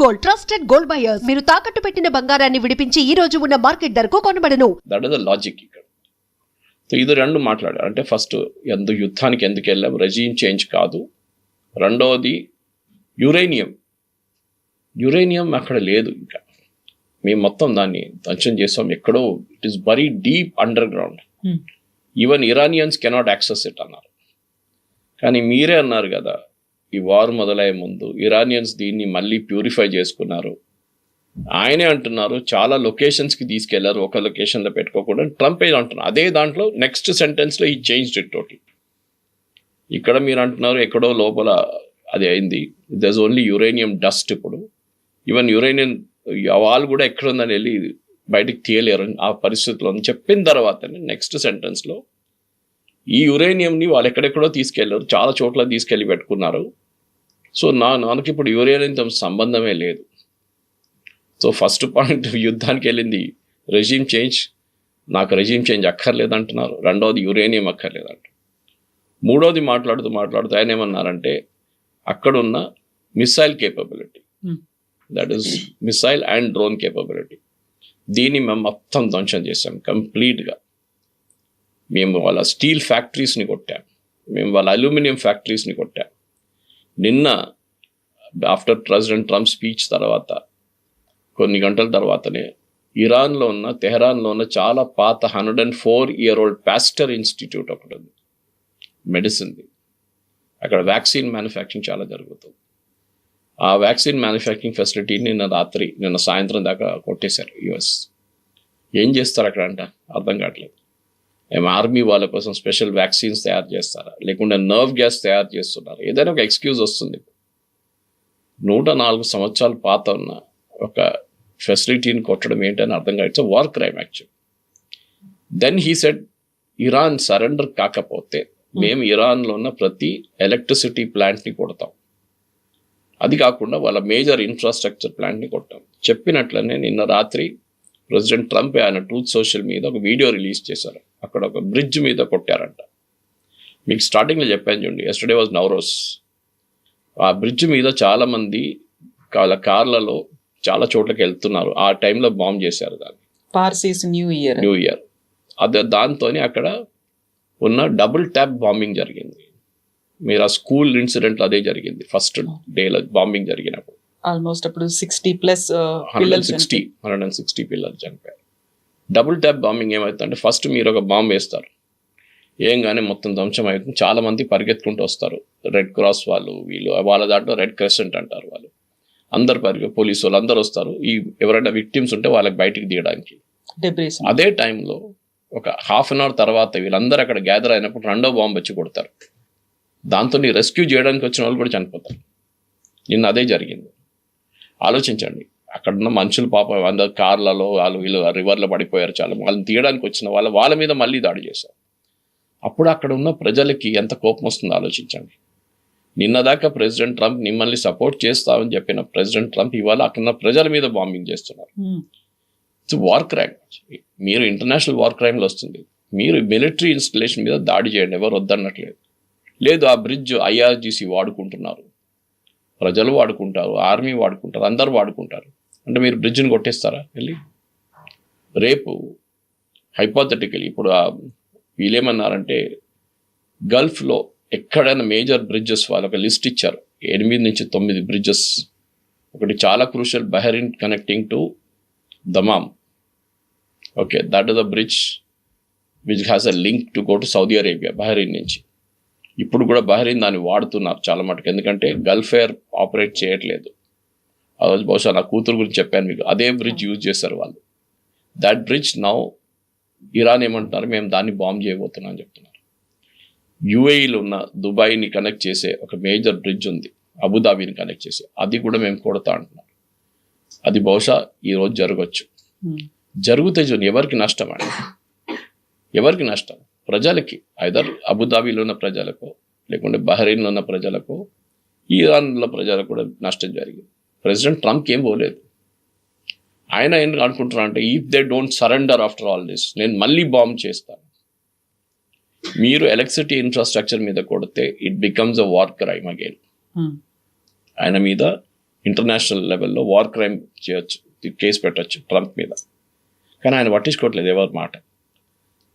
Gold, trusted gold buyers. మీరు తాకట్టు పెట్టిన బంగారాన్ని విడిపించి ఈ రోజు ఉన్న మార్కెట్ ధరకు కొనబడను. దట్ ఇస్ ద లాజిక్ ఇక్కడ. సో ఇది రెండు మాట్లాడారు. అంటే ఫస్ట్ యుద్ధానికి ఎందుకు వెళ్ళాం, రెజీమ్ చేంజ్ కాదు. రెండవది యురేనియం అక్కడ లేదు. ఇంకా మేము మొత్తం దాన్ని ధ్వంసం చేసాం ఎక్కడో. It is very deep under ground. Even Iranians cannot access it అన్నారు. కానీ మీరే అన్నారు కదా, ఈ వార్ మొదలయ్యే ముందు ఇరానియన్స్ దీన్ని మళ్ళీ ప్యూరిఫై చేసుకున్నారు. ఆయనే అంటున్నారు చాలా లొకేషన్స్కి తీసుకెళ్లారు, ఒక లొకేషన్లో పెట్టుకోకుండా. ట్రంప్ ఏదో అంటున్నారు. అదే దాంట్లో నెక్స్ట్ సెంటెన్స్లో ఈ చేంజ్ ఇట్ టోటల్. ఇక్కడ మీరు అంటున్నారు ఎక్కడో లోపల అది అయింది. There is only uranium dust. ఇప్పుడు ఈవెన్ యురేనియం వాళ్ళు కూడా ఎక్కడ ఉందని వెళ్ళి బయటికి తీయలేరు ఆ పరిస్థితిలో చెప్పిన తర్వాతనే నెక్స్ట్ సెంటెన్స్లో ఈ యురేనియంని వాళ్ళు ఎక్కడెక్కడో తీసుకెళ్లారు, చాలా చోట్ల తీసుకెళ్ళి పెట్టుకున్నారు. సో నాకు ఇప్పుడు యురేనియంతో సంబంధమే లేదు. సో ఫస్ట్ పాయింట్, యుద్ధానికి వెళ్ళింది రెజీమ్ చేంజ్. నాకు రెజీమ్ చేంజ్ అక్కర్లేదంటున్నారు. రెండవది యురేనియం అక్కర్లేదంట. మూడవది మాట్లాడుతూ ఆయన ఏమన్నారంటే అక్కడున్న missile capability, that is missile and drone capability, దీన్ని మేము మొత్తం ధ్వంసం చేసాం కంప్లీట్గా. మేము వాళ్ళ స్టీల్ ఫ్యాక్టరీస్ని కొట్టాం, మేము వాళ్ళ అల్యూమినియం ఫ్యాక్టరీస్ని కొట్టాం. నిన్న ఆఫ్టర్ ప్రెసిడెంట్ ట్రంప్ స్పీచ్ తర్వాత కొన్ని గంటల తర్వాతనే ఇరాన్లో ఉన్న తెహరాన్లో ఉన్న చాలా పాత 104-year-old పాస్టర్ ఇన్స్టిట్యూట్ ఒకటి ఉంది, మెడిసిన్ది. అక్కడ వ్యాక్సిన్ మ్యానుఫ్యాక్చరింగ్ చాలా జరుగుతుంది. ఆ వ్యాక్సిన్ మ్యానుఫ్యాక్చరింగ్ ఫెసిలిటీని నిన్న సాయంత్రం దాకా కొట్టేశారు యుఎస్. ఏం చేస్తారు అక్కడ అంట అర్థం కావట్లేదు. ఏం ఆర్మీ వాళ్ళ కోసం స్పెషల్ వ్యాక్సిన్స్ తయారు చేస్తారా, లేకుంటే నర్వ్ గ్యాస్ తయారు చేస్తున్నారా? ఏదైనా ఒక ఎక్స్క్యూజ్ వస్తుంది. 104 సంవత్సరాల పాత ఉన్న ఒక ఫెసిలిటీని కొట్టడం ఏంటని అర్థం కాదు. It's war crime actual. Then he said Iran surrender కాకపోతే మేము ఇరాన్లో ఉన్న ప్రతి ఎలక్ట్రిసిటీ ప్లాంట్ని కొడతాం, అది కాకుండా వాళ్ళ మేజర్ ఇన్ఫ్రాస్ట్రక్చర్ ప్లాంట్ని కొట్టాం. చెప్పినట్లనే నిన్న రాత్రి ప్రెసిడెంట్ ట్రంప్ ఆయన ట్రూత్ సోషల్ మీద ఒక వీడియో రిలీజ్ చేశారు. అక్కడ ఒక బ్రిడ్జ్ మీద కొట్టారంట. మీకు స్టార్టింగ్లో చెప్పాను చూడండి, ఎస్టర్డే వాజ్ నవరోజ్. ఆ బ్రిడ్జ్ మీద చాలామంది వాళ్ళ కార్లలో చాలా చోట్లకి వెళ్తున్నారు. ఆ టైంలో బాంబ్ చేశారు దాన్ని. పార్సీస్ న్యూ ఇయర్ అదే దాంతో అక్కడ ఉన్న డబుల్ ట్యాప్ బాంబింగ్ జరిగింది. మీరు ఆ స్కూల్ ఇన్సిడెంట్లో అదే జరిగింది. ఫస్ట్ డేలో బాంబింగ్ జరిగినప్పుడు ఆల్మోస్ట్ అప్పుడు 60+ 160 పిల్లలు చనిపోయారు. డబుల్ ట్యాప్ బాంబింగ్ ఏమవుతుందంటే ఫస్ట్ మీరు ఒక బాంబ్ వేస్తారు, ఏంగానే మొత్తం ధ్వంసం అవుతుంది. చాలా మంది పరిగెత్తుకుంటూ వస్తారు, రెడ్ క్రాస్ వాళ్ళు, వీళ్ళు వాళ్ళ దాంట్లో రెడ్ క్రెసెంట్ అంటారు వాళ్ళు. అందరు పోలీసు వాళ్ళు అందరు వస్తారు. ఈ ఎవరైనా విక్టిమ్స్ ఉంటే వాళ్ళకి బయటికి తీయడానికి. అదే టైంలో ఒక 1/2 hour తర్వాత వీళ్ళందరూ అక్కడ గ్యాదర్ అయినప్పుడు రెండో బాంబు వచ్చి కొడతారు. దాంతో రెస్క్యూ చేయడానికి వచ్చిన వాళ్ళు కూడా చనిపోతారు. నిన్న అదే జరిగింది. ఆలోచించండి, అక్కడున్న మనుషులు పాపం అందరు కార్లలో వీళ్ళు రివర్లో పడిపోయారు. చాలా వాళ్ళని తీయడానికి వచ్చిన వాళ్ళ మీద మళ్ళీ దాడి చేశారు. అప్పుడు అక్కడ ఉన్న ప్రజలకి ఎంత కోపం వస్తుందో ఆలోచించండి. నిన్నదాకా ప్రెసిడెంట్ ట్రంప్ మిమ్మల్ని సపోర్ట్ చేస్తామని చెప్పిన ప్రెసిడెంట్ ట్రంప్ ఇవాళ అక్కడ ప్రజల మీద బాంబింగ్ చేస్తున్నారు. It's war crime. మీరు ఇంటర్నేషనల్ వార్ క్రైమ్లో వస్తుంది. మీరు మిలిటరీ ఇన్స్టలేషన్ మీద దాడి చేయండి, ఎవరు వద్దన్నట్లేదు. లేదు, ఆ బ్రిడ్జ్ ఐఆర్జీసీ వాడుకుంటున్నారు, ప్రజలు వాడుకుంటారు, ఆర్మీ వాడుకుంటారు, అందరూ వాడుకుంటారు. అంటే మీరు బ్రిడ్జ్ని కొట్టేస్తారా వెళ్ళి? రేపు హైపోథెటికలీ ఇప్పుడు వీళ్ళేమన్నారంటే గల్ఫ్లో ఎక్కడైనా మేజర్ బ్రిడ్జెస్ వాళ్ళు ఒక లిస్ట్ ఇచ్చారు, 8 నుంచి 9 బ్రిడ్జెస్. ఒకటి చాలా crucial, Bahrain connecting to Dammam. Okay, that is the bridge which has a link to go to Saudi Arabia, Bahrain నుంచి. ఇప్పుడు కూడా బహ్రెయిన్ దాన్ని వాడుతున్నారు చాలా మటుకు, ఎందుకంటే గల్ఫ్ ఎయిర్ ఆపరేట్ చేయట్లేదు. ఆ రోజు బహుశా నా కూతురు గురించి చెప్పాను మీకు. అదే బ్రిడ్జ్ యూజ్ చేశారు వాళ్ళు. దట్ బ్రిడ్జ్ నౌ ఇరాన్ ఏమంటున్నారు, మేము దాన్ని బాంబ్ చేయబోతున్నాం అని చెప్తున్నారు. యుఏఈలో ఉన్న దుబాయ్ని కనెక్ట్ చేసే ఒక మేజర్ బ్రిడ్జ్ ఉంది, అబుదాబీని కనెక్ట్ చేసే, అది కూడా మేము కొడతా అంటున్నాం. అది బహుశా ఈరోజు జరగచ్చు. జరిగితే ఎవరికి నష్టం అండి? ఎవరికి నష్టం? ప్రజలకి. ఐదర్ అబుదాబీలో ఉన్న ప్రజలకు, లేకుంటే బహ్రెయిన్లో ఉన్న ప్రజలకు, ఇరాన్లో ప్రజలకు కూడా నష్టం జరిగింది. ప్రెసిడెంట్ ట్రంప్కి ఏం పోలేదు. ఆయన ఏం అనుకుంటున్నారు అంటే, if they don't surrender after all this, నేను మళ్ళీ బాంబ్ చేస్తాను. మీరు ఎలక్ట్రిసిటీ ఇన్ఫ్రాస్ట్రక్చర్ మీద కొడితే it becomes a war crime again. ఆయన మీద ఇంటర్నేషనల్ లెవెల్లో వార్ క్రైమ్ చేయొచ్చు, కేసు పెట్టచ్చు ట్రంప్ మీద. కానీ ఆయన పట్టించుకోవట్లేదు ఎవరి మాట.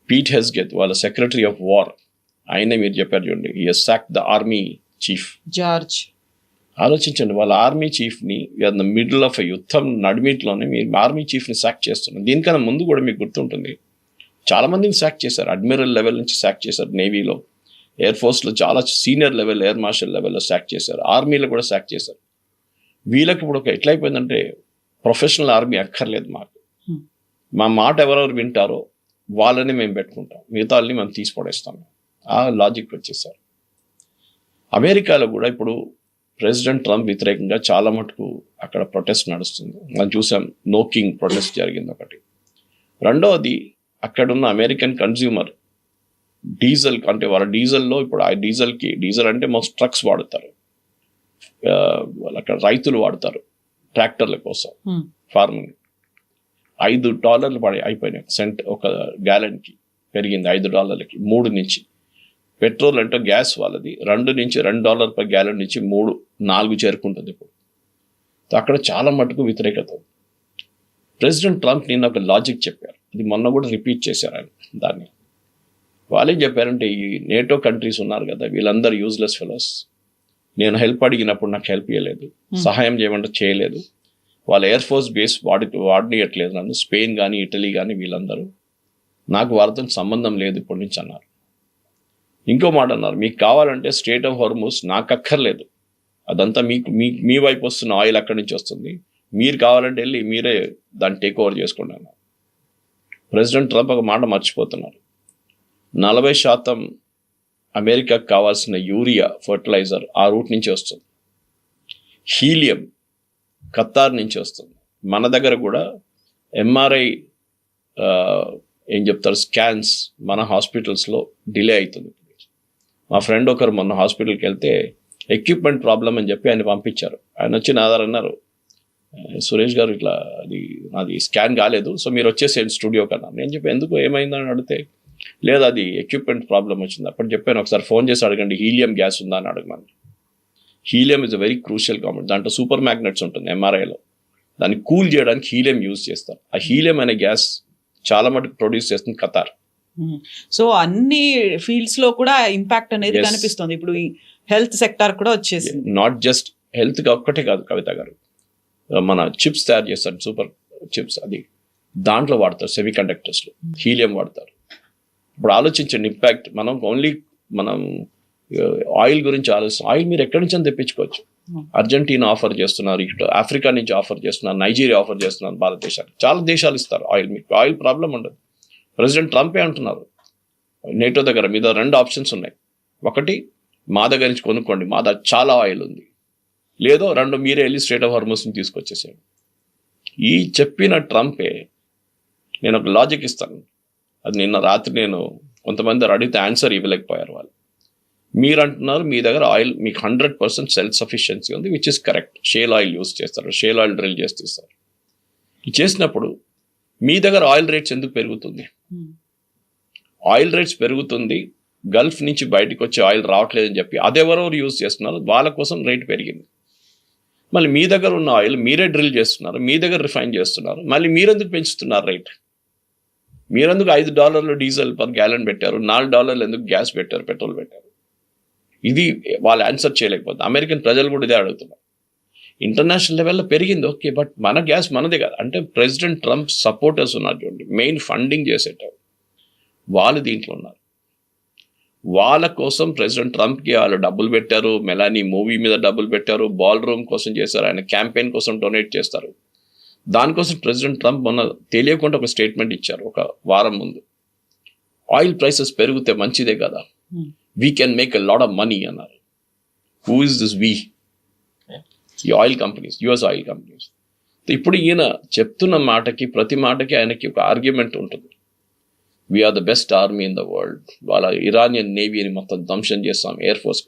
పీట్ హెస్గెత్ వాళ్ళ సెక్రటరీ ఆఫ్ వార్, ఆయనే మీరు చెప్పారు చూడండి, ఈ సాక్ ద ఆర్మీ చీఫ్ జార్జ్. ఆలోచించండి, వాళ్ళ ఆర్మీ చీఫ్ని ద మిడిల్ ఆఫ్ యుద్ధం నడిమిట్లోనే మీరు ఆర్మీ చీఫ్ని సాక్ చేస్తున్నారు. దీనికన్నా ముందు కూడా మీకు గుర్తుంటుంది, చాలా మందిని సాక్ చేశారు, అడ్మిరల్ లెవెల్ నుంచి సాక్ చేశారు, నేవీలో, ఎయిర్ ఫోర్స్లో చాలా సీనియర్ లెవెల్, ఎయిర్ మార్షల్ లెవెల్లో సాక్ చేశారు, ఆర్మీలో కూడా సాక్ చేశారు. వీళ్ళకి ఇప్పుడు ఒక ఎట్లయిపోయిందంటే ప్రొఫెషనల్ ఆర్మీ అక్కర్లేదు మాకు, మా మాట ఎవరెవరు వింటారో వాళ్ళని మేము పెట్టుకుంటాం, మిగతా వాళ్ళని మేము తీసి పడేస్తాం. ఆ లాజిక్ వచ్చేసారు. అమెరికాలో కూడా ఇప్పుడు ప్రెసిడెంట్ ట్రంప్ వ్యతిరేకంగా చాలా మటుకు అక్కడ ప్రొటెస్ట్ నడుస్తుంది. మనం చూసాం, నో కింగ్ ప్రొటెస్ట్ జరిగింది ఒకటి. రెండవది, అక్కడున్న అమెరికన్ కన్జ్యూమర్ డీజిల్, అంటే వాళ్ళ డీజిల్లో ఇప్పుడు ఆ డీజిల్ అంటే మోస్ట్ ట్రక్స్ వాడతారు, వాళ్ళు అక్కడ రైతులు వాడతారు ట్రాక్టర్ల కోసం, ఫార్మింగ్. $5 పడి అయిపోయినాయి, సెంట్ ఒక గ్యాలన్కి పెరిగింది $5కి, 3 నుంచి. పెట్రోల్ అంటే గ్యాస్ వాళ్ళది $2 per gallon నుంచి 3-4 చేరుకుంటుంది ఇప్పుడు. అక్కడ చాలా మటుకు వ్యతిరేకత. ప్రెసిడెంట్ ట్రంప్ నిన్న ఒక లాజిక్ చెప్పారు, అది మొన్న కూడా రిపీట్ చేశారు ఆయన. దాన్ని వాళ్ళేం చెప్పారంటే, ఈ నేటో కంట్రీస్ ఉన్నారు కదా, వీళ్ళందరూ యూజ్లెస్ ఫెలోస్, నేను హెల్ప్ అడిగినప్పుడు నాకు హెల్ప్ చేయలేదు, సహాయం చేయమంటే చేయలేదు, వాళ్ళ ఎయిర్ ఫోర్స్ బేస్ వాడనియట్లేదు నన్ను, స్పెయిన్ కానీ ఇటలీ కానీ వీళ్ళందరూ, నాకు వాళ్ళతో సంబంధం లేదు ఇప్పటి నుంచి అన్నారు. ఇంకో మాట అన్నారు, మీకు కావాలంటే స్ట్రెయిట్ ఆఫ్ హార్మూజ్ నాకు అక్కర్లేదు, అదంతా మీకు మీ వైపు వస్తున్న ఆయిల్ అక్కడి నుంచి వస్తుంది, మీరు కావాలంటే వెళ్ళి మీరే దాన్ని టేక్ ఓవర్ చేసుకోండి అన్నారు. ప్రెసిడెంట్ ట్రంప్ ఒక మాట మర్చిపోతున్నారు, 40% అమెరికాకు కావాల్సిన యూరియా ఫర్టిలైజర్ ఆ రూట్ నుంచి వస్తుంది, హీలియం ఖతార్ నుంచి వస్తుంది. మన దగ్గర కూడా ఎంఆర్ఐ ఏం చెప్తారు, స్కాన్స్ మన హాస్పిటల్స్లో డిలే అవుతుంది. మా ఫ్రెండ్ ఒకరు మొన్న హాస్పిటల్కి వెళ్తే ఎక్విప్మెంట్ ప్రాబ్లం అని చెప్పి ఆయన పంపించారు. ఆయన వచ్చి నా దగ్గర అన్నారు, సురేష్ గారు ఇట్లా అది స్కాన్ కాలేదు, సో మీరు వచ్చేసేయండి స్టూడియో కన్నా. నేను చెప్పి ఎందుకు, ఏమైందని అడిగితే, లేదు అది ఎక్విప్మెంట్ ప్రాబ్లం వచ్చింది. అప్పుడు చెప్పాను, ఒకసారి ఫోన్ చేసి అడగండి హీలియం గ్యాస్ ఉందా అని అడగమని. Helium is a very crucial compound, దాంట్లో సూపర్ మ్యాగ్నెట్స్ ఉంటుంది ఎంఆర్ఐలో, దాన్ని కూల్ చేయడానికి హీలియం యూజ్ చేస్తారు. ఆ హీలియం అనే గ్యాస్ చాలా మటుకు ప్రొడ్యూస్ చేస్తుంది ఖతార్. సో అన్ని ఫీల్డ్స్ లో కూడా ఇంపాక్ట్ అనేది కనిపిస్తుంది. ఇప్పుడు ఈ హెల్త్ సెక్టార్ కూడా వచ్చేసింది. నాట్ జస్ట్ హెల్త్ ఒక్కటే కాదు కవిత గారు, మన చిప్స్ తయారు చేస్తారు, సూపర్ చిప్స్, అది దాంట్లో వాడతారు, సెమీ కండక్టర్స్లో హీలియం వాడతారు. ఇప్పుడు ఆలోచించండి ఇంపాక్ట్. మనం ఆయిల్ గురించి ఆలోచిస్తాం, ఆయిల్ మీరు ఎక్కడి నుంచి తెప్పించుకోవచ్చు. అర్జెంటీనా ఆఫర్ చేస్తున్నారు, ఇటు ఆఫ్రికా నుంచి ఆఫర్ చేస్తున్నారు, నైజీరియా ఆఫర్ చేస్తున్నారు భారతదేశానికి, చాలా దేశాలు ఇస్తారు ఆయిల్, మీకు ఆయిల్ ప్రాబ్లం ఉండదు. ప్రెసిడెంట్ ట్రంపే అంటున్నారు, నేటో దగ్గర మీద 2 ఆప్షన్స్ ఉన్నాయి, ఒకటి మా దగ్గర నుంచి కొనుక్కోండి, మా దగ్గర చాలా ఆయిల్ ఉంది, లేదో 2 మీరే వెళ్ళి స్ట్రెయిట్ ఆఫ్ హార్మూజ్ని తీసుకొచ్చేసాడు. ఈ చెప్పిన ట్రంపే, నేను ఒక లాజిక్ ఇస్తాను, అది నిన్న రాత్రి నేను కొంతమంది అడిగితే ఆన్సర్ ఇవ్వలేకపోయారు వాళ్ళు. మీరు అంటున్నారు మీ దగ్గర ఆయిల్ మీకు 100% సెల్ఫ్ సఫిషియన్సీ ఉంది, which is correct. Shale oil use చేస్తారు, షేల్ ఆయిల్ డ్రిల్ చేస్తారు. ఇది చేసినప్పుడు మీ దగ్గర ఆయిల్ రేట్స్ ఎందుకు పెరుగుతుంది? ఆయిల్ రేట్స్ పెరుగుతుంది, గల్ఫ్ నుంచి బయటకు వచ్చే ఆయిల్ రావట్లేదని చెప్పి అదెవరెవరు యూజ్ చేస్తున్నారు, వాళ్ళ కోసం రేట్ పెరిగింది. మళ్ళీ మీ దగ్గర ఉన్న ఆయిల్ మీరే డ్రిల్ చేస్తున్నారు, మీ దగ్గర రిఫైన్ చేస్తున్నారు, మళ్ళీ మీరెందుకు పెంచుతున్నారు రేట్? మీరెందుకు $5 డీజిల్ పర్ గ్యాలన్ పెట్టారు, $4 ఎందుకు గ్యాస్ పెట్టారు, పెట్రోల్ పెట్టారు? ఇది వాళ్ళు ఆన్సర్ చేయలేకపోతే అమెరికన్ ప్రజలు కూడా ఇదే అడుగుతున్నారు. ఇంటర్నేషనల్ లెవెల్లో పెరిగింది ఓకే, బట్ మన గ్యాస్ మనదే కాదు. అంటే ప్రెసిడెంట్ ట్రంప్ సపోర్టర్స్ ఉన్నారు చూడండి, మెయిన్ ఫండింగ్ చేసేటప్పుడు వాళ్ళు దీంట్లో ఉన్నారు. వాళ్ళ కోసం ప్రెసిడెంట్ ట్రంప్కి వాళ్ళు డబ్బులు పెట్టారు, మెలానీ మూవీ మీద డబ్బులు పెట్టారు, బాల్ రూమ్ కోసం చేశారు, ఆయన క్యాంపెయిన్ కోసం డొనేట్ చేస్తారు. దానికోసం ప్రెసిడెంట్ ట్రంప్ మొన్న తెలియకుండా ఒక స్టేట్మెంట్ ఇచ్చారు ఒక వారం ముందు, ఆయిల్ ప్రైసెస్ పెరిగితే మంచిదే కదా, we can make a lot of money అన్నారు. Who is this we? ఈ oil companies, US oil companies. ఇప్పుడు ఈయన చెప్తున్న మాటకి, ప్రతి మాటకి ఆయనకి ఒక ఆర్గ్యుమెంట్ ఉంటుంది. We are the best army in the world, వాళ్ళ ఇరానియన్ నేవీని మొత్తం ధ్వంసం చేస్తాం, ఎయిర్ ఫోర్స్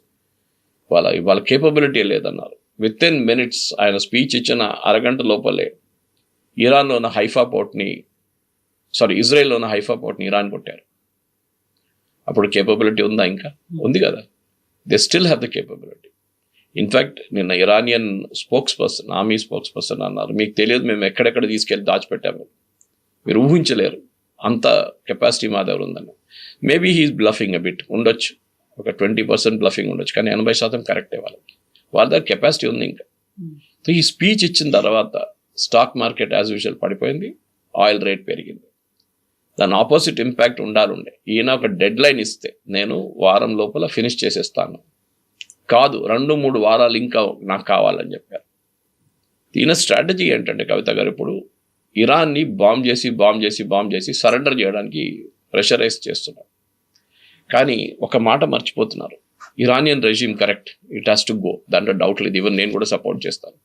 వాళ్ళ కేపబిలిటీ లేదన్నారు. విత్ ఇన్ మినిట్స్ ఆయన స్పీచ్ ఇచ్చిన అరగంట లోపలే ఇరాన్లో ఉన్న ఇజ్రాయెల్లో ఉన్న హైఫా పోర్ట్ని ఇరాన్ కొట్టారు. అప్పుడు కేపబిలిటీ ఉందా? ఇంకా ఉంది కదా. They still have the capability. In fact నిన్న ఇరానియన్ ఆర్మీ స్పోక్స్ పర్సన్ అన్నారు, మీకు తెలియదు మేము ఎక్కడెక్కడ తీసుకెళ్ళి దాచిపెట్టాము, మీరు ఊహించలేరు అంత కెపాసిటీ మా దగ్గర ఉందని. Maybe he's bluffing a bit, ఉండొచ్చు, ఒక 20% బ్లఫింగ్ ఉండొచ్చు, కానీ 80% కరెక్టే వాళ్ళ దగ్గర కెపాసిటీ ఉంది ఇంకా. సో ఈ స్పీచ్ ఇచ్చిన తర్వాత స్టాక్ మార్కెట్ యాజ్ యూజువల్ పడిపోయింది, ఆయిల్ రేట్ పెరిగింది. దాని ఆపోజిట్ ఇంపాక్ట్ ఉండాలండే. ఈయన ఒక డెడ్ లైన్ ఇస్తే నేను వారం లోపల ఫినిష్ చేసేస్తాను, కాదు 2-3 వారాలు ఇంకా నాకు కావాలని చెప్పారు. ఈయన స్ట్రాటజీ ఏంటంటే కవిత గారు, ఇప్పుడు ఇరాన్ని బాంబ్ చేసి సరెండర్ చేయడానికి ప్రెషరైజ్ చేస్తున్నారు. కానీ ఒక మాట మర్చిపోతున్నారు, Iranian resume correct, it has to go, దాంట్లో డౌట్ లేదు. ఈవెన్ నేను కూడా సపోర్ట్ చేస్తాను.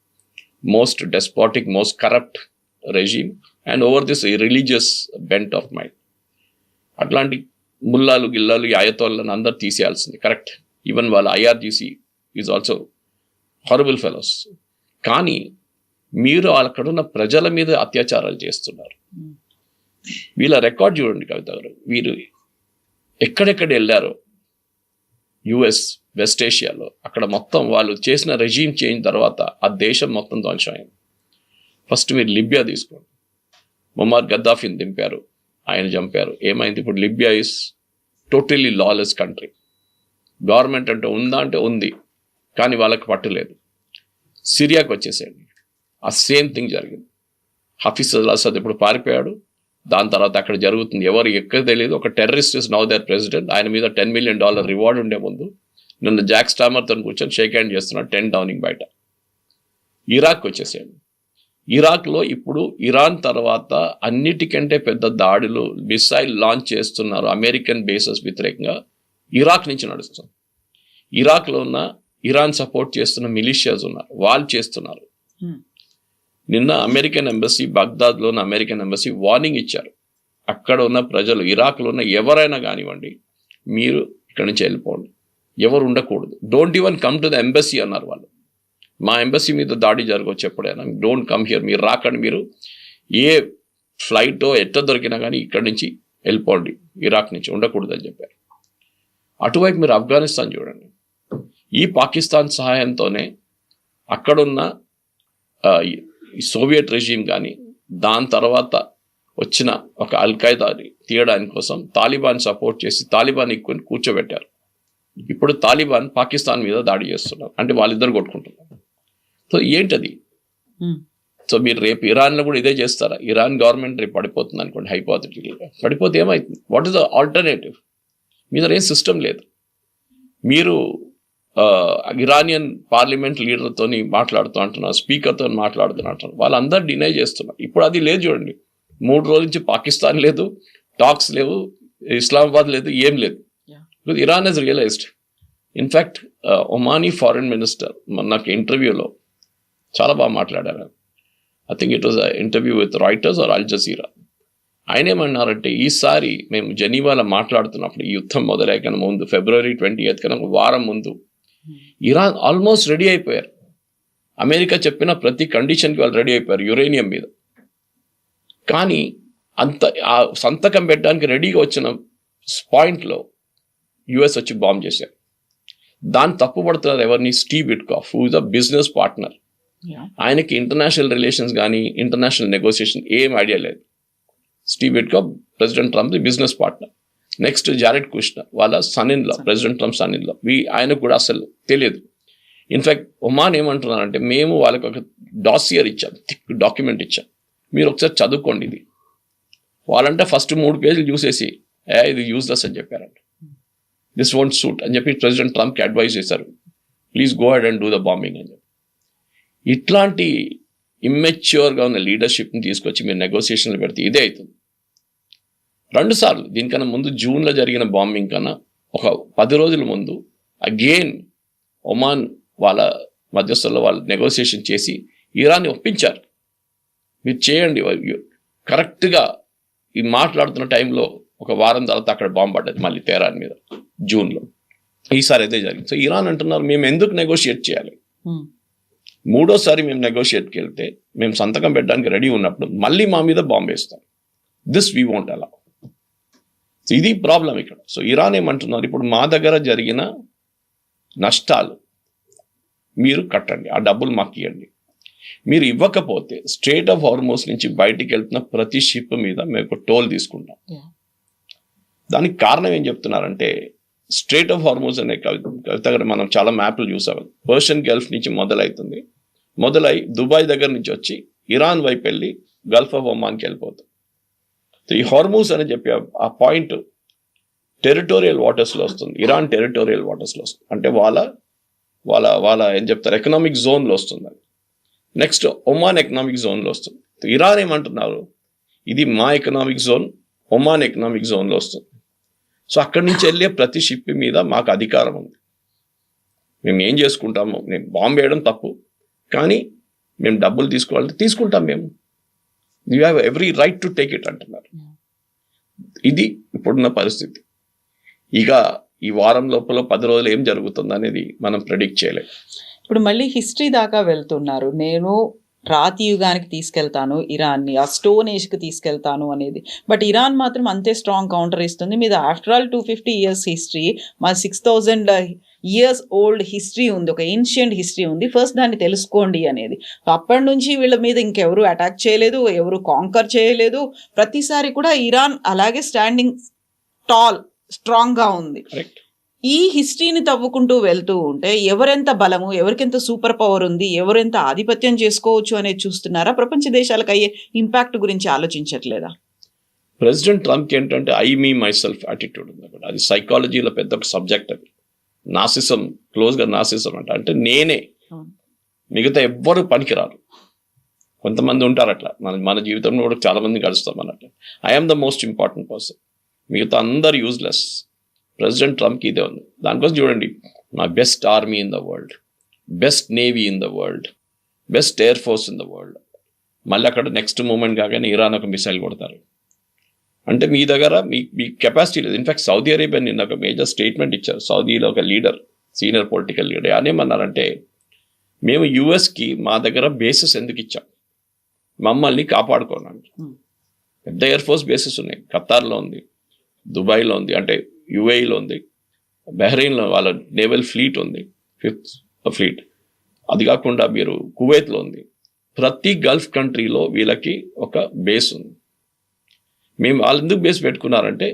Most despotic, most corrupt resume and over this religious bent of mind. అట్లాంటి ముల్లాలు గిల్లాలు ఆయతోళ్ళని అందరు తీసేయాల్సింది కరెక్ట్. ఈవెన్ వాళ్ళ IRGC is also horrible fellows. కానీ మీరు అక్కడున్న ప్రజల మీద అత్యాచారాలు చేస్తున్నారు. వీళ్ళ రికార్డ్ చూడండి కవిత గారు, వీరు ఎక్కడెక్కడ వెళ్ళారో యుఎస్, వెస్ట్ ఏషియాలో, అక్కడ మొత్తం వాళ్ళు చేసిన రెజ్యూమ్ చేంజ్ తర్వాత ఆ దేశం మొత్తం ధ్వంసమైంది. ఫస్ట్ మీరు లిబియా తీసుకోండి, మొహమ్మద్ గద్దాఫీని దింపారు, ఆయన చంపారు, ఏమైంది? ఇప్పుడు Libya is totally lawless country. Government అంటే ఉందా అంటే ఉంది, కానీ వాళ్ళకి పట్టులేదు. సిరియాకి వచ్చేసేయండి, ఆ సేమ్ థింగ్ జరిగింది. హఫీజ్ అల్ అసద్ ఇప్పుడు పారిపోయాడు, దాని తర్వాత అక్కడ జరుగుతుంది ఎవరు ఎక్కడ తెలియదు. ఒక terrorist is now their president, ఆయన మీద $10 million రివార్డ్ ఉండే ముందు నిన్న జాక్ స్టామర్తో కూర్చొని షేక్ హ్యాండ్ చేస్తున్నాడు 10 Downing బయట. ఇరాక్ వచ్చేసేయండి, ఇరాక్లో ఇప్పుడు ఇరాన్ తర్వాత అన్నిటికంటే పెద్ద దాడులు, మిసైల్ లాంచ్ చేస్తున్నారు అమెరికన్ బేసెస్ వ్యతిరేకంగా, ఇరాక్ నుంచి నడుస్తుంది. ఇరాక్లో ఉన్న ఇరాన్ సపోర్ట్ చేస్తున్న మిలిషియాస్ ఉన్నారు, వాళ్ళు చేస్తున్నారు. నిన్న అమెరికన్ ఎంబసీ, బగ్దాద్లో ఉన్న అమెరికన్ ఎంబసీ వార్నింగ్ ఇచ్చారు, అక్కడ ఉన్న ప్రజలు, ఇరాక్లో ఉన్న ఎవరైనా కానివ్వండి, మీరు ఇక్కడి నుంచి వెళ్ళిపోండి, ఎవరు ఉండకూడదు, don't even come to the embassy అన్నారు వాళ్ళు. మా ఎంబసీ మీద దాడి జరగవచ్చు ఎప్పుడైనా, డోంట్ కమ్ హియర్, మీరు రాకండి, మీరు ఏ ఫ్లైటో ఎట్ట దొరికినా కానీ ఇక్కడి నుంచి వెళ్ళిపోండి, ఇరాక్ నుంచి ఉండకూడదు అని చెప్పారు. అటువైపు మీరు ఆఫ్ఘనిస్తాన్ చూడండి, ఈ పాకిస్తాన్ సహాయంతోనే అక్కడున్న సోవియట్ రెజ్యూమ్ కానీ దాని తర్వాత వచ్చిన ఒక అల్ఖైదాని తీయడానికి కోసం తాలిబాన్ సపోర్ట్ చేసి తాలిబాన్ ఎక్కువ కూర్చోబెట్టారు. ఇప్పుడు తాలిబాన్ పాకిస్తాన్ మీద దాడి చేస్తున్నారు, అంటే వాళ్ళిద్దరు కొట్టుకుంటున్నారు. సో ఏంటది? సో మీరు రేపు ఇరాన్లో కూడా ఇదే చేస్తారా? ఇరాన్ గవర్నమెంట్ రేపు పడిపోతుంది అనుకోండి, హైపోథెటికల్గా పడిపోతే ఏమవుతుంది? What is the alternative? మీ దగ్గర ఏం సిస్టమ్ లేదు. మీరు ఇరానియన్ పార్లమెంట్ లీడర్తో మాట్లాడుతూ అంటున్నారు, స్పీకర్తో మాట్లాడుతున్నారు, వాళ్ళందరూ డినై చేస్తున్నారు. ఇప్పుడు అది లేదు చూడండి, 3 రోజుల నుంచి పాకిస్తాన్ లేదు, టాక్స్ లేవు, ఇస్లామాబాద్ లేదు, ఏం లేదు. Because Iran has realised. In fact Omani foreign minister నాకు ఇంటర్వ్యూలో చాలా బాగా మాట్లాడారు. I think it was interview with Reuters or Al Jazeera. ఆయన ఏమన్నారంటే, ఈసారి మేము జెనీవాలో మాట్లాడుతున్నప్పుడు, ఈ యుద్ధం మొదలయ్యకన్నా ముందు, February 20th కన్నా వారం ముందు, ఇరాన్ ఆల్మోస్ట్ రెడీ అయిపోయారు. అమెరికా చెప్పిన ప్రతి కండిషన్కి వాళ్ళు రెడీ అయిపోయారు యురేనియం మీద. కానీ ఆ సంతకం పెట్టడానికి రెడీగా వచ్చిన పాయింట్లో యుఎస్ వచ్చి బాంబ్ చేశారు. దాన్ని తప్పుపడుతున్నారు ఎవరిని? Steve Witkoff, who is a business partner. ఆయనకి ఇంటర్నేషనల్ రిలేషన్స్ కానీ ఇంటర్నేషనల్ నెగోసియేషన్ ఏం ఐడియా లేదు. Steve Witkoff president Trump business partner. Next Jared Kushner, వాళ్ళ son in law, president Trump son in law. ఆయనకు కూడా అసలు తెలియదు. ఇన్ఫ్యాక్ట్ ఒమాన్ ఏమంటున్నారంటే, మేము వాళ్ళకి ఒక డాసియర్ ఇచ్చాం, థిక్ డాక్యుమెంట్ ఇచ్చాం, మీరు ఒకసారి చదువుకోండి ఇది. వాళ్ళంటే ఫస్ట్ 3 పేజీలు చూసేసి ఇది యూజ్లెస్ అని చెప్పారంట. దిస్ వోంట్ సూట్ అని చెప్పి ప్రెసిడెంట్ ట్రంప్కి అడ్వైజ్ చేశారు, please go head and do the bombing అని చెప్పి. ఇట్లాంటి ఇమ్మెచ్యూర్గా ఉన్న లీడర్షిప్ని తీసుకొచ్చి మీరు నెగోసియేషన్లు పెడితే ఇదే అవుతుంది. 2 సార్లు, దీనికన్నా ముందు జూన్లో జరిగిన బాంబింగ్ కన్నా ఒక 10 రోజుల ముందు అగైన్ ఒమాన్ వాళ్ళ మధ్యస్థుల్లో వాళ్ళు నెగోసియేషన్ చేసి ఇరాన్ని ఒప్పించారు. మీరు చేయండి. కరెక్ట్గా ఈ మాట్లాడుతున్న టైంలో ఒక వారం తర్వాత అక్కడ బాంబు పడ్డది మళ్ళీ తెహరాన్ మీద, జూన్లో. ఈసారి అదే జరిగింది. సో ఇరాన్ అంటున్నారు, మేము ఎందుకు నెగోషియేట్ చేయాలి? 3వ సారి మేము నెగోషియేట్కి వెళ్తే, మేము సంతకం పెట్టడానికి రెడీ ఉన్నప్పుడు మళ్ళీ మా మీద బాంబు వేస్తాం. దిస్ వీ వాంట్ అలా. సో ఇది ప్రాబ్లం ఇక్కడ. సో ఇరాన్ ఏమంటున్నారు, ఇప్పుడు మా దగ్గర జరిగిన నష్టాలు మీరు కట్టండి, ఆ డబ్బులు మాకు ఇవ్వండి. మీరు ఇవ్వకపోతే స్ట్రేట్ ఆఫ్ హార్మోస్ నుంచి బయటికి వెళ్తున్న ప్రతి షిప్ మీద మేము టోల్ తీసుకుంటాం. దానికి కారణం ఏం చెప్తున్నారంటే, స్ట్రేట్ ఆఫ్ హార్మోస్ అనే కవిత మనం చాలా మ్యాప్లు చూసాం. పర్షియన్ గల్ఫ్ నుంచి మొదలై దుబాయ్ దగ్గర నుంచి వచ్చి ఇరాన్ వైపు వెళ్ళి గల్ఫ్ ఆఫ్ ఒమాన్కి వెళ్ళిపోతుంది. ఈ హార్మోస్ అని చెప్పి ఆ పాయింట్ టెరిటోరియల్ వాటర్స్లో వస్తుంది, ఇరాన్ టెరిటోరియల్ వాటర్స్లో వస్తుంది. అంటే వాళ్ళ ఏం చెప్తారు, ఎకనామిక్ జోన్లో వస్తుంది. అది నెక్స్ట్ ఒమాన్ ఎకనామిక్ జోన్లో వస్తుంది. ఇరాన్ ఏమంటున్నారు, ఇది మా ఎకనామిక్ జోన్, ఒమాన్ ఎకనామిక్ జోన్లో వస్తుంది. సో అక్కడి నుంచి వెళ్ళే ప్రతి షిప్ మీద మాకు అధికారం ఉంది. మేము ఏం చేసుకుంటాము, మేము బాంబు వేయడం తప్పు, కానీ మేము డబ్బులు తీసుకోవాలంటే తీసుకుంటాం. మేము you have every right to take it అంటున్నారు. ఇది ఇప్పుడున్న పరిస్థితి. ఇక ఈ వారం లోపల 10 రోజులు ఏం జరుగుతుంది అనేది మనం ప్రెడిక్ట్ చేయలేం. ఇప్పుడు మళ్ళీ హిస్టరీ దాకా వెళ్తున్నారు. నేను రాతి యుగానికి తీసుకెళ్తాను ఇరాన్ని, ఆ స్టోన్ ఏజ్కి తీసుకెళ్తాను అనేది. బట్ ఇరాన్ మాత్రం అంతే స్ట్రాంగ్ కౌంటర్ ఇస్తుంది. మీద ఆఫ్టర్ ఆల్ 250 years హిస్టరీ, మా 6000 years ఓల్డ్ హిస్టరీ ఉంది, ఒక ఏన్షియంట్ హిస్టరీ ఉంది, ఫస్ట్ దాన్ని తెలుసుకోండి అనేది. అప్పటి నుంచి వీళ్ళ మీద ఇంకెవరు అటాక్ చేయలేదు, ఎవరు కాంకర్ చేయలేదు. ప్రతిసారి కూడా ఇరాన్ అలాగే స్టాండింగ్ టాల్, స్ట్రాంగ్గా ఉంది. ఈ హిస్టరీని తవ్వుకుంటూ వెళ్తూ ఉంటే ఎవరెంత బలము, ఎవరికెంత సూపర్ పవర్ ఉంది, ఎవరెంత ఆధిపత్యం చేసుకోవచ్చు అనేది చూస్తున్నారా? ప్రపంచ దేశాలకు అయ్యే ఇంపాక్ట్ గురించి ఆలోచించట్లేదా? ప్రెసిడెంట్ ట్రంప్కి ఏంటంటే I me my self attitude ఉంది అక్కడ. అది సైకాలజీలో పెద్ద ఒక సబ్జెక్ట్. అది నాసిజం, క్లోజ్గా నాసిజం అంటే నేనే, మిగతా ఎవ్వరు పనికిరారు. కొంతమంది ఉంటారు అట్లా, మన జీవితంలో కూడా చాలా మంది కలుస్తాం అన్నట్టు. I'm the most important person, మిగతా అందరు యూజ్లెస్. ప్రెసిడెంట్ ట్రంప్కి ఇదే ఉంది. దానికోసం చూడండి, నా best army in the world, best navy in the world, best air force in the world. మళ్ళీ అక్కడ నెక్స్ట్ మూమెంట్ కాగానే ఇరాన్ ఒక మిసైల్ కొడతారు. అంటే మీ దగ్గర మీ కెపాసిటీ లేదు. ఇన్ఫాక్ట్ సౌదీ అరేబియా నిన్న ఒక మేజర్ స్టేట్మెంట్ ఇచ్చారు. సౌదీలో ఒక లీడర్, సీనియర్ పొలిటికల్ లీడర్, అనేమన్నారంటే, మేము యుఎస్కి మా దగ్గర బేసెస్ ఎందుకు ఇచ్చాం, మమ్మల్ని కాపాడుకోనండి. పెద్ద ఎయిర్ ఫోర్స్ బేసెస్ ఉన్నాయి. ఖతార్లో ఉంది, దుబాయ్లో ఉంది, అంటే యుఏఈలో ఉంది, బహ్రెయిన్లో వాళ్ళ నేవల్ ఫ్లీట్ ఉంది, 5th ఫ్లీట్. అది కాకుండా మీరు కువైత్లో ఉంది. ప్రతి గల్ఫ్ కంట్రీలో వీళ్ళకి ఒక బేస్ ఉంది. మేము వాళ్ళు ఎందుకు బేస్ పెట్టుకున్నారంటే,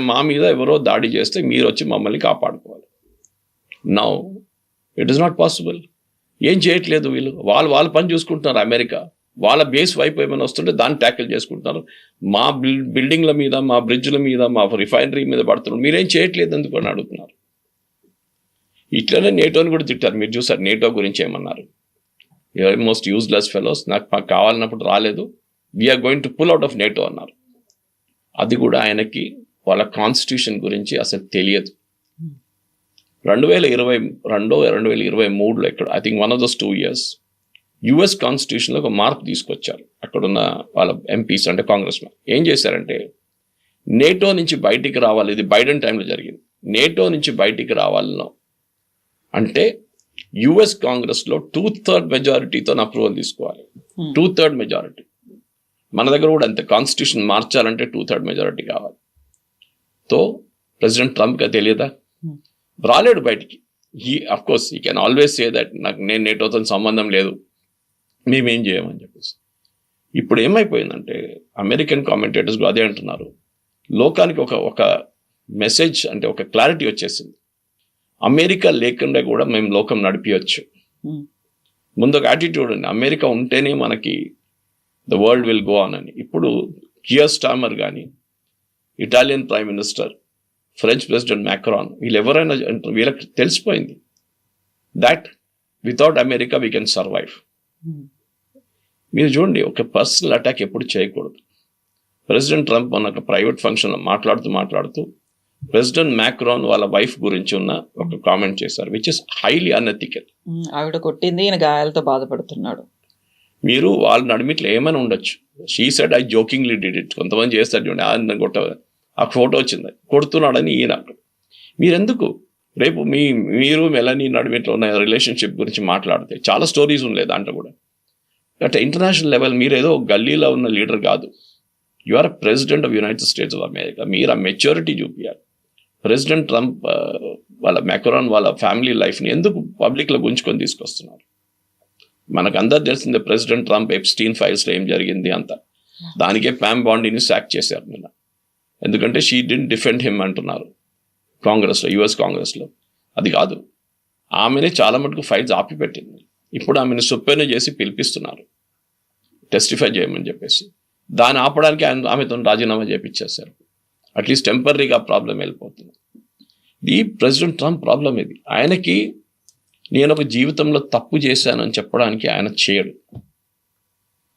మా మీద ఎవరో దాడి చేస్తే మీరు వచ్చి మమ్మల్ని కాపాడుకోవాలి. Now it is not possible. ఏం చేయట్లేదు వీళ్ళు, వాళ్ళ పని చూసుకుంటున్నారు. అమెరికా వాళ్ళ బేస్ వైపు ఏమైనా వస్తుంటే దాన్ని ట్యాకిల్ చేసుకుంటున్నారు. మా బిల్డింగ్ల మీద, మా బ్రిడ్జ్ల మీద, మా రిఫైనరీ మీద పడుతున్నారు. మీరేం చేయట్లేదు ఎందుకు అని అడుగుతున్నారు. ఇట్లనే నేటోని కూడా తిట్టారు. మీరు చూసారు నేటో గురించి ఏమన్నారు, మోస్ట్ యూజ్లెస్ ఫెలోస్, నాకు కావాలన్నప్పుడు రాలేదు, we are going to pull out of NATO అన్నారు. అది కూడా ఆయనకి వాళ్ళ కాన్స్టిట్యూషన్ గురించి అసలు తెలియదు. 2022, 2023లో ఇక్కడ I think one of those 2 years US కాన్స్టిట్యూషన్లో ఒక మార్పు తీసుకొచ్చారు. అక్కడున్న వాళ్ళ ఎంపీస్, అంటే కాంగ్రెస్ మ్యాన్ ఏం చేశారంటే, నేటో నుంచి బయటికి రావాలి. ఇది బైడెన్ టైంలో జరిగింది. నేటో నుంచి బయటికి రావాలనో అంటే యుఎస్ కాంగ్రెస్లో 2/3 మెజారిటీతో అప్రూవల్ తీసుకోవాలి. 2/3 మెజారిటీ. మన దగ్గర కూడా అంతే, కాన్స్టిట్యూషన్ మార్చాలంటే 2/3 మెజారిటీ కావాలి. తో ప్రెసిడెంట్ ట్రంప్కి తెలియదా, రాలేడు బయటికి. అఫ్ కోర్స్ ఈ కెన్ ఆల్వేస్ సే దట్ నేను నేటోతో సంబంధం లేదు, మేమేం చేయమని చెప్పేసి. ఇప్పుడు ఏమైపోయిందంటే, అమెరికన్ కామెంటేటర్స్ అదే అంటున్నారు, లోకానికి ఒక మెసేజ్, అంటే ఒక క్లారిటీ వచ్చేసింది. అమెరికా లేకుండా కూడా మేము లోకం నడిపించవచ్చు. ముందు ఒక యాటిట్యూడ్ ఉంది, అమెరికా ఉంటేనే మనకి the world will go on అని. ఇప్పుడు కియర్ స్టార్మర్ కానీ, Italian prime minister, French president Macron, వీళ్ళెవరైనా వీళ్ళకి తెలిసిపోయింది that without America we can survive. మీరు చూడండి, ఒక పర్సనల్ అటాక్ ఎప్పుడు చేయకూడదు. ప్రెసిడెంట్ ట్రంప్ మన ఒక ప్రైవేట్ ఫంక్షన్లో మాట్లాడుతూ ప్రెసిడెంట్ మ్యాక్రాన్ వాళ్ళ వైఫ్ గురించి ఉన్న ఒక కామెంట్ చేశారు, విచ్ ఇస్ హైలీ అన్ఎథికల్. ఆవిడ కొట్టింది, ఈయన గాయాలతో బాధపడుతున్నాడు. మీరు వాళ్ళ నడిమిట్లో ఏమైనా ఉండొచ్చు. She said I జోకింగ్లీ did it. కొంతమంది చేస్తారు చూడండి, కొట్ట ఆ ఫోటో వచ్చింది, కొడుతున్నాడని ఈయన. మీరెందుకు రేపు మీరు మెలనీ నడిమిట్లో ఉన్న రిలేషన్షిప్ గురించి మాట్లాడితే చాలా స్టోరీస్ ఉన్నాయి దాంట్లో కూడా. అంటే ఇంటర్నేషనల్ లెవెల్ మీరు ఏదో గల్లీలో ఉన్న లీడర్ కాదు, you are president of United States of America. మీరు ఆ మెచ్యూరిటీ చూపించాలి. ప్రెసిడెంట్ ట్రంప్ వాళ్ళ మ్యాక్రాన్ వాళ్ళ ఫ్యామిలీ లైఫ్ని ఎందుకు పబ్లిక్లో గుంజుకొని తీసుకొస్తున్నారు? మనకు అందరు తెలిసిందే ప్రెసిడెంట్ ట్రంప్ ఎప్స్టీన్ ఫైల్స్లో ఏం జరిగింది అంతా. దానికే ప్యామ్ బాండీని సాక్ చేశారు నిన్న. ఎందుకంటే షీ డిడ్ంట్ డిఫెండ్ హిమ్ అంటున్నారు కాంగ్రెస్లో, యుఎస్ కాంగ్రెస్లో. అది కాదు, ఆమెనే చాలా మటుకు ఫైల్స్ ఆపిపెట్టింది. ఇప్పుడు ఆమెను సుప్పేన చేసి పిలిపిస్తున్నారు టెస్టిఫై చేయమని చెప్పేసి. దాన్ని ఆపడానికి ఆమెతో రాజీనామా చేయించేశారు. అట్లీస్ట్ టెంపరీగా ప్రాబ్లం వెళ్ళిపోతుంది. ఈ ప్రెసిడెంట్ ట్రంప్ ప్రాబ్లం ఇది. ఆయనకి నేను ఒక జీవితంలో తప్పు చేశానని చెప్పడానికి ఆయన చేయడు.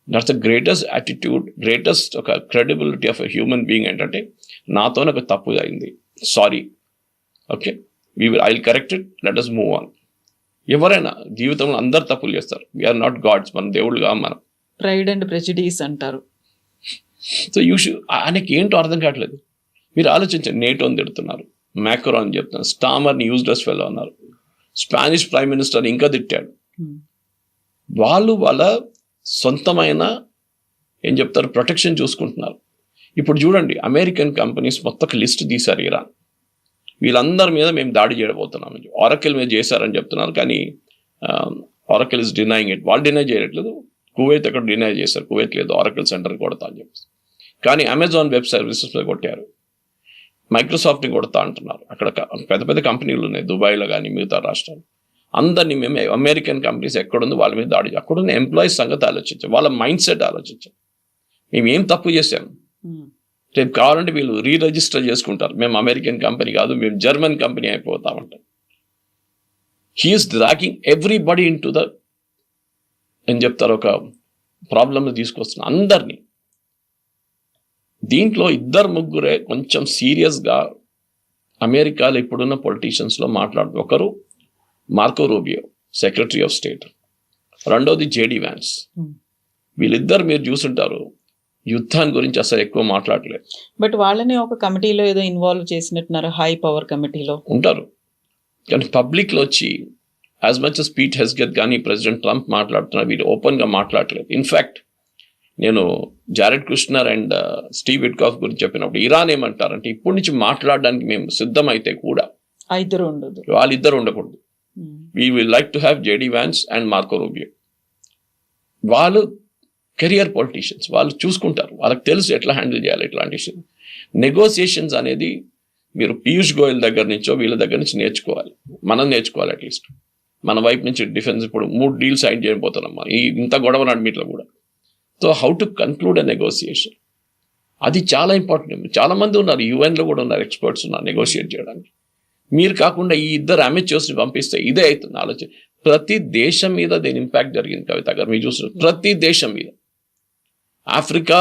That's the greatest attitude, greatest ఒక credibility of a human being ఏంటంటే నాతోనే ఒక తప్పు అయింది, sorry, okay, I will correct it, let us move on. ఎవరైనా జీవితంలో అందరు తప్పులు చేస్తారు. వీఆర్ నాట్ గాడ్స్, మన దేవుళ్ళుగా మనం. ప్రైడ్ అండ్ ప్రెజుడిస్ అంటారు. సో ఆయనకి ఏంటో అర్థం కావట్లేదు. మీరు ఆలోచించండి, నేటోని తిడుతున్నారు, మ్యాక్రాన్ చెప్తున్నారు, స్టామర్ని యూజ్లెస్ ఫెలో అన్నారు, స్పానిష్ ప్రైమ్ మినిస్టర్ ఇంకా తిట్టాడు. వాళ్ళు వాళ్ళ సొంతమైన ఏం చెప్తారు ప్రొటెక్షన్ చూసుకుంటున్నారు. ఇప్పుడు చూడండి, అమెరికన్ కంపెనీస్ మొత్తం లిస్ట్ తీశారు ఇరాన్. వీళ్ళందరి మీద మేము దాడి చేయబోతున్నాం. ఆరకిల్ మీద చేశారని చెప్తున్నారు, కానీ ఆరకిల్ ఇస్ డినైయింగ్ ఇట్. వాళ్ళు డినై చేయట్లేదు, కువైత్ అక్కడ డినై చేశారు, కువైత్ లేదు ఆరకిల్ సెంటర్ కొడతా అని చెప్పేసి. కానీ అమెజాన్ వెబ్ సర్వీసెస్ మీద కొట్టారు, మైక్రోసాఫ్ట్ని కొడతా అంటున్నారు. అక్కడ పెద్ద పెద్ద కంపెనీలు ఉన్నాయి దుబాయ్లో కానీ మిగతా రాష్ట్రాలు. అందరినీ మేము అమెరికన్ కంపెనీస్ ఎక్కడుంది వాళ్ళ మీద దాడి, అక్కడున్న ఎంప్లాయీస్ సంగతి ఆలోచించాం, వాళ్ళ మైండ్ సెట్ ఆలోచించాం. మేము ఏం తప్పు చేసాం, రేపు కావాలంటే వీళ్ళు రీరిజిస్టర్ చేసుకుంటారు, మేము అమెరికన్ కంపెనీ కాదు, మేము జర్మన్ కంపెనీ అయిపోతామంటారు. He's dragging everybody into the ఏం చెప్తారు ఒక ప్రాబ్లమ్ని తీసుకొస్తున్నారు అందరినీ. దీంట్లో ఇద్దరు ముగ్గురే కొంచెం సీరియస్గా అమెరికాలో ఇప్పుడున్న పొలిటీషియన్స్లో మాట్లాడుతూ, ఒకరు Marco Rubio secretary of state, రెండోది జేడీ వ్యాన్స్. వీళ్ళిద్దరు మీరు చూసుంటారు యుద్ధాన్ని గురించి అసలు ఎక్కువ మాట్లాడలేదు. బట్ వాళ్ళని ఒక కమిటీలో ఏదో ఇన్వాల్వ్ చేసినట్టున్నారు, హై పవర్ కమిటీలో ఉంటారు. కానీ పబ్లిక్లో వచ్చి యాజ్ మచ్ as పీట్ హెస్గెత్ కానీ ప్రెసిడెంట్ ట్రంప్ మాట్లాడుతున్నారు, వీళ్ళు ఓపెన్గా మాట్లాడలేదు. ఇన్ఫ్యాక్ట్ నేను Jared Kushner and Steve Witkoff గురించి చెప్పినప్పుడు ఇరాన్ ఏమంటారంటే ఇప్పటి నుంచి మాట్లాడడానికి మేము సిద్ధమైతే కూడా వాళ్ళిద్దరు ఉండకూడదు. We will like to have JD wands and Marco Rubio. వాళ్ళు కెరియర్ పొలిటీషియన్స్, వాళ్ళు చూసుకుంటారు, వాళ్ళకి తెలుసు ఎట్లా హ్యాండిల్ చేయాలి ఇట్లాంటి ఇష్యూ. నెగోసియేషన్స్ అనేది మీరు పీయూష్ గోయల్ దగ్గర నుంచో వీళ్ళ దగ్గర నుంచి నేర్చుకోవాలి, మనం నేర్చుకోవాలి. అట్లీస్ట్ మన వైపు నుంచి డిఫెన్స్ ఇప్పుడు 3 డీల్స్ సైన్ చేయబోతున్నాం ఇంత గొడవ నడిమిట్లో కూడా. So how to conclude a negotiation, అది చాలా ఇంపార్టెంట్. చాలా మంది ఉన్నారు, యుఎన్లో కూడా ఉన్నారు, ఎక్స్పర్ట్స్ ఉన్నారు నెగోషియేట్ చేయడానికి. మీరు కాకుండా ఈ ఇద్దరు అమెచ్యూర్స్ని పంపిస్తే ఇదే అవుతుంది ఆలోచన. ప్రతి దేశం మీద దీని ఇంపాక్ట్ జరిగింది కవిత గారు, మీరు చూస్తున్నారు ప్రతి దేశం మీద. Africa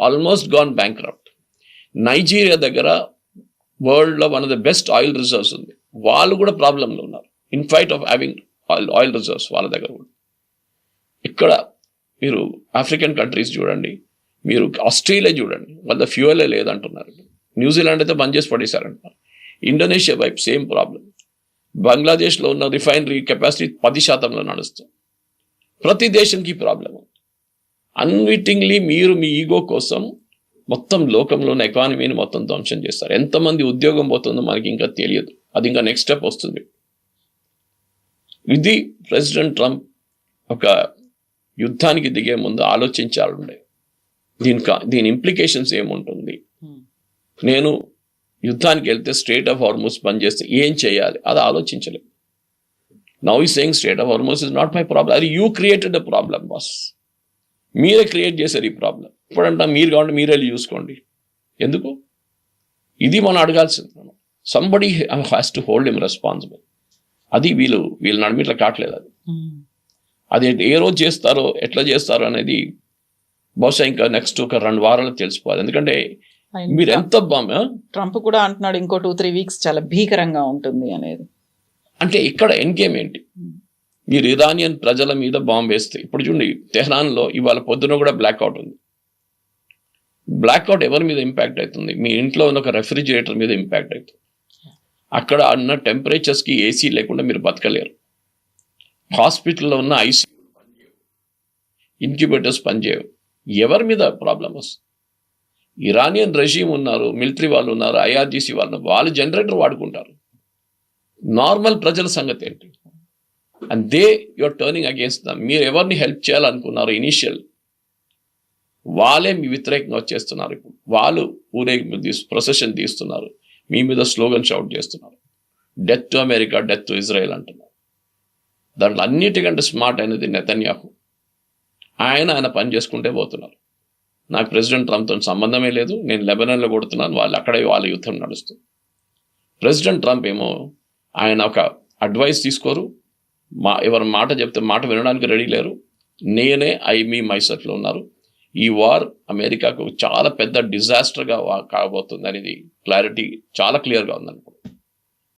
almost gone bankrupt. Nigeria దగ్గర వరల్డ్లో one of the best oil reserves ఉంది, వాళ్ళు కూడా ప్రాబ్లంలో ఉన్నారు in fight of having oil reserves వాళ్ళ దగ్గర కూడా. ఇక్కడ మీరు ఆఫ్రికన్ కంట్రీస్ చూడండి, మీరు ఆస్ట్రేలియా చూడండి, వాళ్ళ ఫ్యూయలే లేదంటున్నారు. న్యూజిలాండ్ అయితే బంద్ చేసి పడేశారంటున్నారు. ఇండోనేషియా వైపు సేమ్ ప్రాబ్లం. బంగ్లాదేశ్లో ఉన్న రిఫైనరీ కెపాసిటీ 10% నడుస్తుంది. ప్రతి దేశానికి ప్రాబ్లం. అన్విటింగ్లీ మీరు మీ ఈగో కోసం మొత్తం లోకంలో ఉన్న ఎకానమీని మొత్తం ధ్వంసం చేస్తారు. ఎంతమంది ఉద్యోగం పోతుందో మనకి ఇంకా తెలియదు, అది ఇంకా నెక్స్ట్ స్టెప్ వస్తుంది. ఇది ప్రెసిడెంట్ ట్రంప్ ఒక యుద్ధానికి దిగే ముందు ఆలోచించాలండే దీని ఇంప్లికేషన్స్ ఏముంటుంది. నేను యుద్ధానికి వెళ్తే స్ట్రేట్ ఆఫ్ హార్మోస్ బంద్ చేస్తే ఏం చేయాలి అది ఆలోచించలేదు. నౌ ఈ saying strait of Hormuz is not my problem, అది you created a problem boss, మీరే క్రియేట్ చేశారు ఈ ప్రాబ్లం. ఇప్పుడంటే మీరు కావాలంటే మీరే చూసుకోండి. ఎందుకు ఇది మనం అడగాల్సింది. Somebody has to hold him responsible. అది వీళ్ళు నడిమిట్లా కావట్లేదు. అది ఏ రోజు చేస్తారో ఎట్లా చేస్తారో అనేది బహుశా ఇంకా నెక్స్ట్ ఒక 2 వారాలు తెలిసిపోవాలి. ఎందుకంటే మీరు ఎంత ట్రంప్ కూడా అంటున్నాడు ఇంకో 2-3 వీక్స్ చాలా భీకరంగా ఉంటుంది అనేది. అంటే ఇక్కడ ఎండ్ గేమ్ ఏంటి? మీరు ఇరానియన్ ప్రజల మీద బాంబు వేస్తే, ఇప్పుడు చూడండి తెహ్రాన్లో ఇవాళ పొద్దున కూడా బ్లాక్అవుట్ ఉంది. బ్లాక్అవుట్ ఎవరి మీద ఇంపాక్ట్ అవుతుంది? మీ ఇంట్లో ఉన్న ఒక రెఫ్రిజిరేటర్ మీద ఇంపాక్ట్ అవుతుంది. అక్కడ ఉన్న టెంపరేచర్స్కి ఏసీ లేకుండా మీరు బతకలేరు. హాస్పిటల్లో ఉన్న ఐసీ పనిచేయవు, ఇంక్యుబేటర్స్ పనిచేయవు. ఎవరి మీద ప్రాబ్లమ్ వస్తుంది? ఇరానియన్ రెజీమ్ ఉన్నారు, మిలిటరీ వాళ్ళు ఉన్నారు, ఐఆర్జీసీ వాళ్ళు జనరేటర్ వాడుకుంటారు. నార్మల్ ప్రజల సంగతి ఏంటి? And they are turning against them. మీరు ఎవరిని హెల్ప్ చేయాలనుకున్నారు ఇనీషియల్, వాళ్ళే మీ వ్యతిరేకంగా వచ్చేస్తున్నారు. ఇప్పుడు వాళ్ళు ప్రొసెషన్ తీస్తున్నారు, మీ మీద స్లోగన్ షౌట్ చేస్తున్నారు, death to America, death to Israel అంటున్నారు. దాంట్లో అన్నిటికంటే స్మార్ట్ అయినది నెతన్యాహు. ఆయన పని చేసుకుంటే పోతున్నారు. నాకు ప్రెసిడెంట్ ట్రంప్తో సంబంధమే లేదు, నేను లెబనాన్లో కొడుతున్నాను, వాళ్ళు అక్కడే వాళ్ళ యుద్ధం నడుస్తుంది. ప్రెసిడెంట్ ట్రంప్ ఏమో ఆయన ఒక అడ్వైస్ తీసుకోరు, ఎవరి మాట చెప్తే మాట వినడానికి రెడీ లేరు. నేనే మీ మైసెల్ఫ్లో ఉన్నారు. ఈ వార్ అమెరికాకు చాలా పెద్ద డిజాస్టర్గా కాబోతుంది అనేది క్లారిటీ చాలా క్లియర్గా ఉందనుకో.